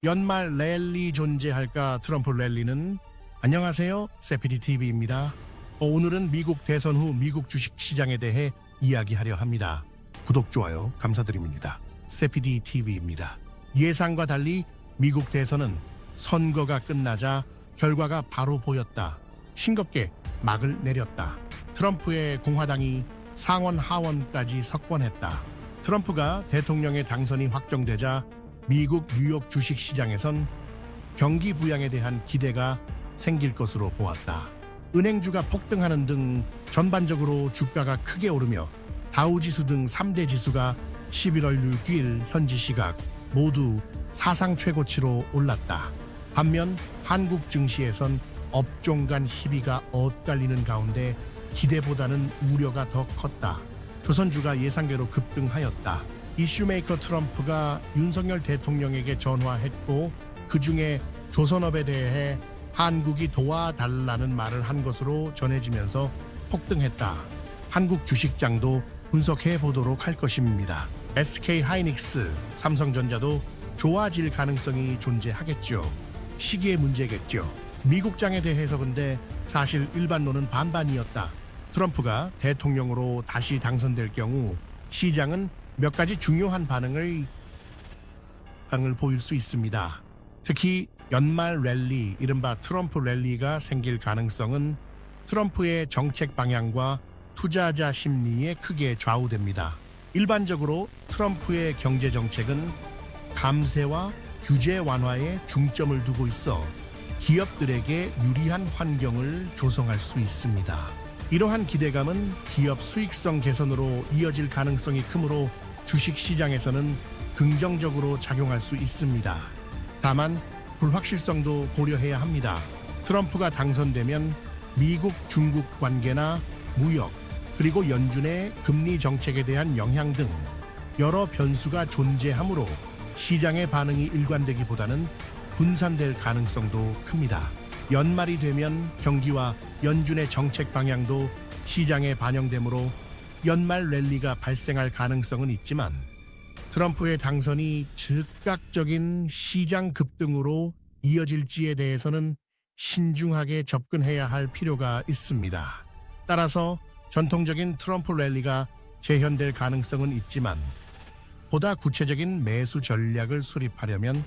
연말 랠리 존재할까 트럼프 랠리는. 안녕하세요, 세피디TV입니다. 오늘은 미국 대선 후 미국 주식시장에 대해 이야기하려 합니다. 구독, 좋아요 감사드립니다. 세피디TV입니다. 예상과 달리 미국 대선은 선거가 끝나자 결과가 바로 보였다. 싱겁게 막을 내렸다. 트럼프의 공화당이 상원 하원까지 석권했다. 트럼프가 대통령의 당선이 확정되자 미국 뉴욕 주식시장에선 경기 부양에 대한 기대가 생길 것으로 보았다. 은행주가 폭등하는 등 전반적으로 주가가 크게 오르며 다우지수 등 3대 지수가 11월 6일 현지 시각 모두 사상 최고치로 올랐다. 반면 한국 증시에선 업종 간 희비가 엇갈리는 가운데 기대보다는 우려가 더 컸다. 조선주가 예상대로 급등하였다. 이슈메이커 트럼프가 윤석열 대통령에게 전화했고 그중에 조선업에 대해 한국이 도와달라는 말을 한 것으로 전해지면서 폭등했다. 한국 주식장도 분석해 보도록 할 것입니다. SK하이닉스, 삼성전자도 좋아질 가능성이 존재하겠죠. 시기의 문제겠죠. 미국장에 대해서 근데 사실 일반론은 반반이었다. 트럼프가 대통령으로 다시 당선될 경우 시장은 몇 가지 중요한 반응을 보일 수 있습니다. 특히 연말 랠리, 이른바 트럼프 랠리가 생길 가능성은 트럼프의 정책 방향과 투자자 심리에 크게 좌우됩니다. 일반적으로 트럼프의 경제 정책은 감세와 규제 완화에 중점을 두고 있어 기업들에게 유리한 환경을 조성할 수 있습니다. 이러한 기대감은 기업 수익성 개선으로 이어질 가능성이 크므로 주식시장에서는 긍정적으로 작용할 수 있습니다. 다만 불확실성도 고려해야 합니다. 트럼프가 당선되면 미국 중국 관계나 무역, 그리고 연준의 금리 정책에 대한 영향 등 여러 변수가 존재하므로 시장의 반응이 일관되기보다는 분산될 가능성도 큽니다. 연말이 되면 경기와 연준의 정책 방향도 시장에 반영되므로 연말 랠리가 발생할 가능성은 있지만 트럼프의 당선이 즉각적인 시장 급등으로 이어질지에 대해서는 신중하게 접근해야 할 필요가 있습니다. 따라서 전통적인 트럼프 랠리가 재현될 가능성은 있지만 보다 구체적인 매수 전략을 수립하려면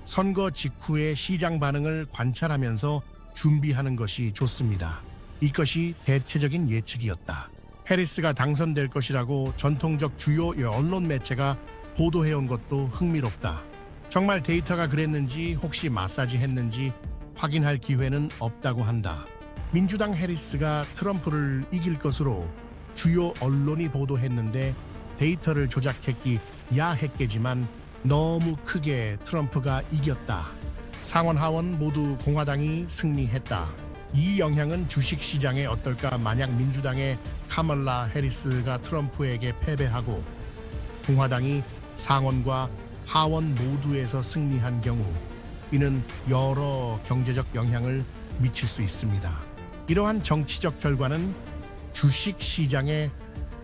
선거 직후의 시장 반응을 관찰하면서 준비하는 것이 좋습니다. 이것이 대체적인 예측이었다. 해리스가 당선될 것이라고 전통적 주요 언론 매체가 보도해온 것도 흥미롭다. 정말 데이터가 그랬는지 혹시 마사지 했는지 확인할 기회는 없다고 한다. 민주당 해리스가 트럼프를 이길 것으로 주요 언론이 보도했는데 데이터를 조작했기 야했겠지만 너무 크게 트럼프가 이겼다. 상원 하원 모두 공화당이 승리했다. 이 영향은 주식시장에 어떨까? 만약 민주당의 카멀라 해리스가 트럼프에게 패배하고 공화당이 상원과 하원 모두에서 승리한 경우 이는 여러 경제적 영향을 미칠 수 있습니다. 이러한 정치적 결과는 주식시장에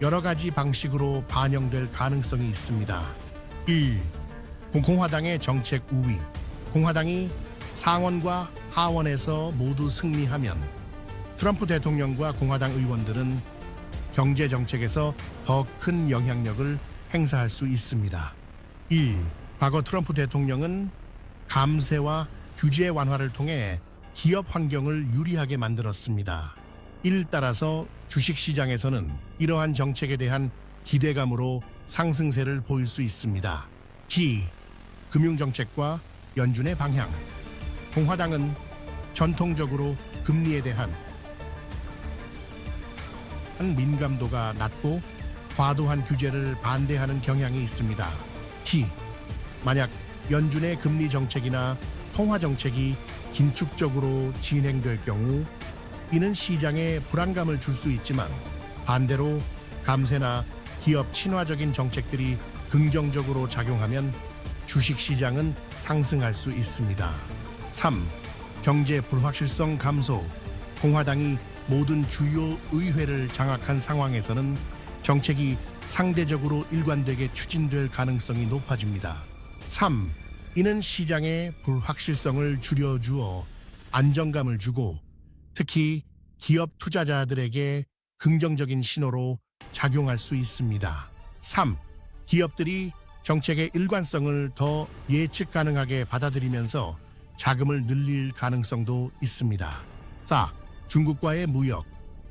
여러 가지 방식으로 반영될 가능성이 있습니다. 1. 공화당의 정책 우위. 공화당이 상원과 하원에서 모두 승리하면 트럼프 대통령과 공화당 의원들은 경제 정책에서 더 큰 영향력을 행사할 수 있습니다. 2. 과거 트럼프 대통령은 감세와 규제 완화를 통해 기업 환경을 유리하게 만들었습니다. 이를 따라서 주식시장에서는 이러한 정책에 대한 기대감으로 상승세를 보일 수 있습니다. 기. 금융정책과 연준의 방향. 공화당은 전통적으로 금리에 대한 민감도가 낮고 과도한 규제를 반대하는 경향이 있습니다. 기. 만약 연준의 금리 정책이나 통화 정책이 긴축적으로 진행될 경우 이는 시장에 불안감을 줄 수 있지만 반대로 감세나 기업 친화적인 정책들이 긍정적으로 작용하면 주식시장은 상승할 수 있습니다. 3. 경제 불확실성 감소. 공화당이 모든 주요 의회를 장악한 상황에서는 정책이 상대적으로 일관되게 추진될 가능성이 높아집니다. 3. 이는 시장의 불확실성을 줄여주어 안정감을 주고 특히 기업 투자자들에게 긍정적인 신호로 작용할 수 있습니다. 3. 기업들이 정책의 일관성을 더 예측 가능하게 받아들이면서 자금을 늘릴 가능성도 있습니다. 4. 중국과의 무역.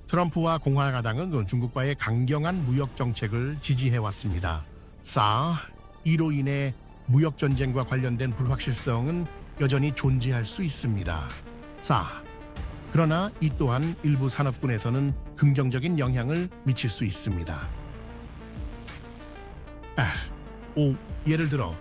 트럼프와 공화당은 중국과의 강경한 무역 정책을 지지해왔습니다. 4. 이로 인해 무역 전쟁과 관련된 불확실성은 여전히 존재할 수 있습니다. 4. 그러나 이 또한 일부 산업군에서는 긍정적인 영향을 미칠 수 있습니다. 5. 예를 들어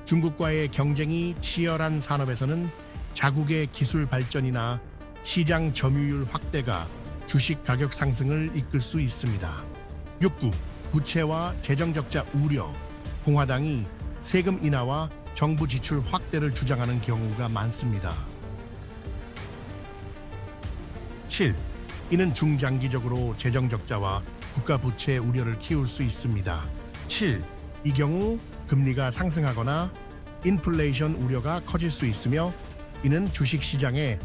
중국과의 경쟁이 치열한 산업에서는 자국의 기술 발전이나 시장 점유율 확대가 주식 가격 상승을 이끌 수 있습니다. 6. 부채와 재정 적자 우려. 공화당이 세금 인하와 정부 지출 확대를 주장하는 경우가 많습니다. 7. 이는 중장기적으로 재정 적자와 국가 부채 우려를 키울 수 있습니다. 7. 이 경우 금리가 상승하거나 인플레이션 우려가 커질 수 있으며 이는 주식 시장에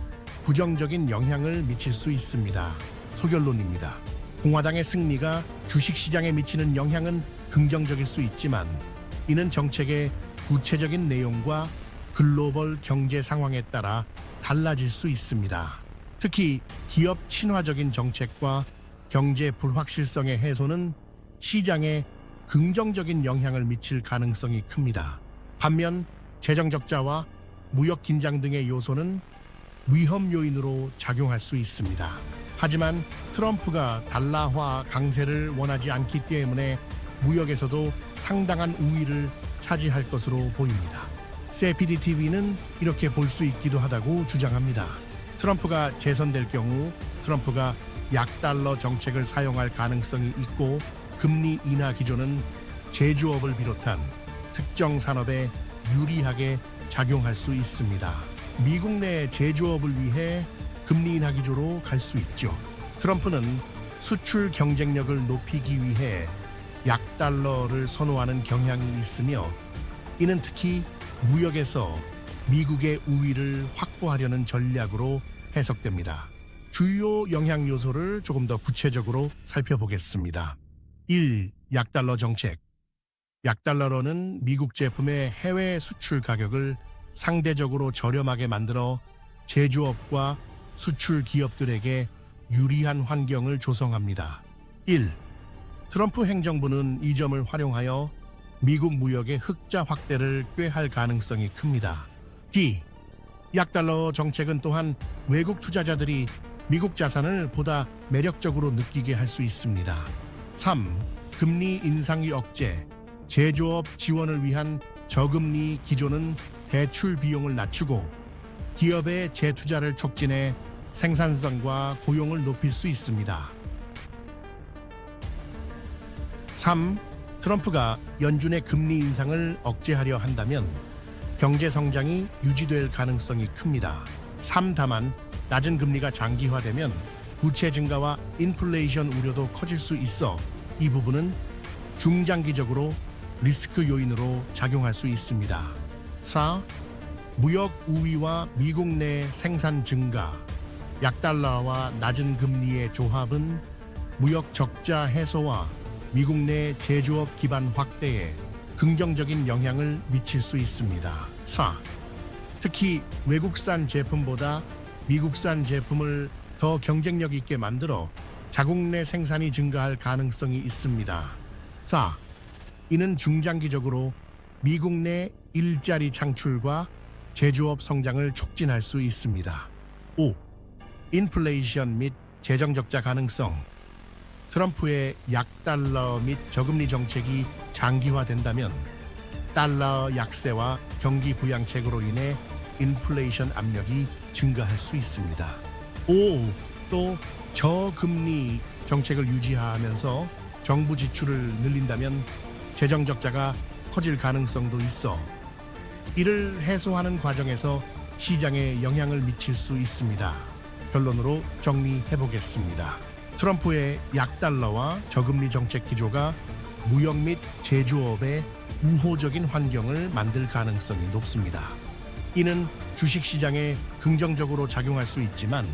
부정적인 영향을 미칠 수 있습니다. 소결론입니다. 공화당의 승리가 주식 시장에 미치는 영향은 긍정적일 수 있지만 이는 정책의 구체적인 내용과 글로벌 경제 상황에 따라 달라질 수 있습니다. 특히 기업 친화적인 정책과 경제 불확실성의 해소는 시장에 긍정적인 영향을 미칠 가능성이 큽니다. 반면 재정 적자와 무역 긴장 등의 요소는 위험 요인으로 작용할 수 있습니다. 하지만 트럼프가 달러화 강세를 원하지 않기 때문에 무역에서도 상당한 우위를 차지할 것으로 보입니다. 세피디TV는 이렇게 볼 수 있기도 하다고 주장합니다. 트럼프가 재선될 경우 트럼프가 약달러 정책을 사용할 가능성이 있고 금리 인하 기조는 제조업을 비롯한 특정 산업에 유리하게 작용할 수 있습니다. 미국 내 제조업을 위해 금리 인하 기조로 갈 수 있죠. 트럼프는 수출 경쟁력을 높이기 위해 약달러를 선호하는 경향이 있으며 이는 특히 무역에서 미국의 우위를 확보하려는 전략으로 해석됩니다. 주요 영향 요소를 조금 더 구체적으로 살펴보겠습니다. 1. 약달러 정책. 약달러로는 미국 제품의 해외 수출 가격을 상대적으로 저렴하게 만들어 제조업과 수출 기업들에게 유리한 환경을 조성합니다. 1. 트럼프 행정부는 이 점을 활용하여 미국 무역의 흑자 확대를 꾀할 가능성이 큽니다. 2. 약달러 정책은 또한 외국 투자자들이 미국 자산을 보다 매력적으로 느끼게 할 수 있습니다. 3. 금리 인상이 억제. 제조업 지원을 위한 저금리 기조는 대출 비용을 낮추고 기업의 재투자를 촉진해 생산성과 고용을 높일 수 있습니다. 3. 트럼프가 연준의 금리 인상을 억제하려 한다면 경제 성장이 유지될 가능성이 큽니다. 3. 다만 낮은 금리가 장기화되면 부채 증가와 인플레이션 우려도 커질 수 있어 이 부분은 중장기적으로 리스크 요인으로 작용할 수 있습니다. 4. 무역 우위와 미국 내 생산 증가. 약달러와 낮은 금리의 조합은 무역 적자 해소와 미국 내 제조업 기반 확대에 긍정적인 영향을 미칠 수 있습니다. 4. 특히 외국산 제품보다 미국산 제품을 더 경쟁력 있게 만들어 자국 내 생산이 증가할 가능성이 있습니다. 4. 이는 중장기적으로 미국 내 일자리 창출과 제조업 성장을 촉진할 수 있습니다. 5. 인플레이션 및 재정 적자 가능성. 트럼프의 약달러 및 저금리 정책이 장기화된다면 달러 약세와 경기 부양책으로 인해 인플레이션 압력이 증가할 수 있습니다. 5. 또 저금리 정책을 유지하면서 정부 지출을 늘린다면 재정 적자가 커질 가능성도 있어 이를 해소하는 과정에서 시장에 영향을 미칠 수 있습니다. 결론으로 정리해 보겠습니다. 트럼프의 약달러와 저금리 정책 기조가 무역 및 제조업에 우호적인 환경을 만들 가능성이 높습니다. 이는 주식시장에 긍정적으로 작용할 수 있지만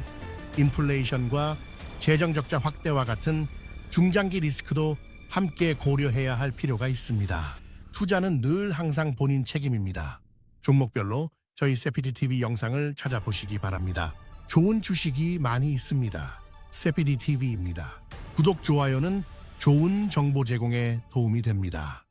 인플레이션과 재정적자 확대와 같은 중장기 리스크도 함께 고려해야 할 필요가 있습니다. 투자는 늘 항상 본인 책임입니다. 종목별로 저희 세피디TV 영상을 찾아보시기 바랍니다. 좋은 주식이 많이 있습니다. 세피디TV입니다. 구독, 좋아요는 좋은 정보 제공에 도움이 됩니다.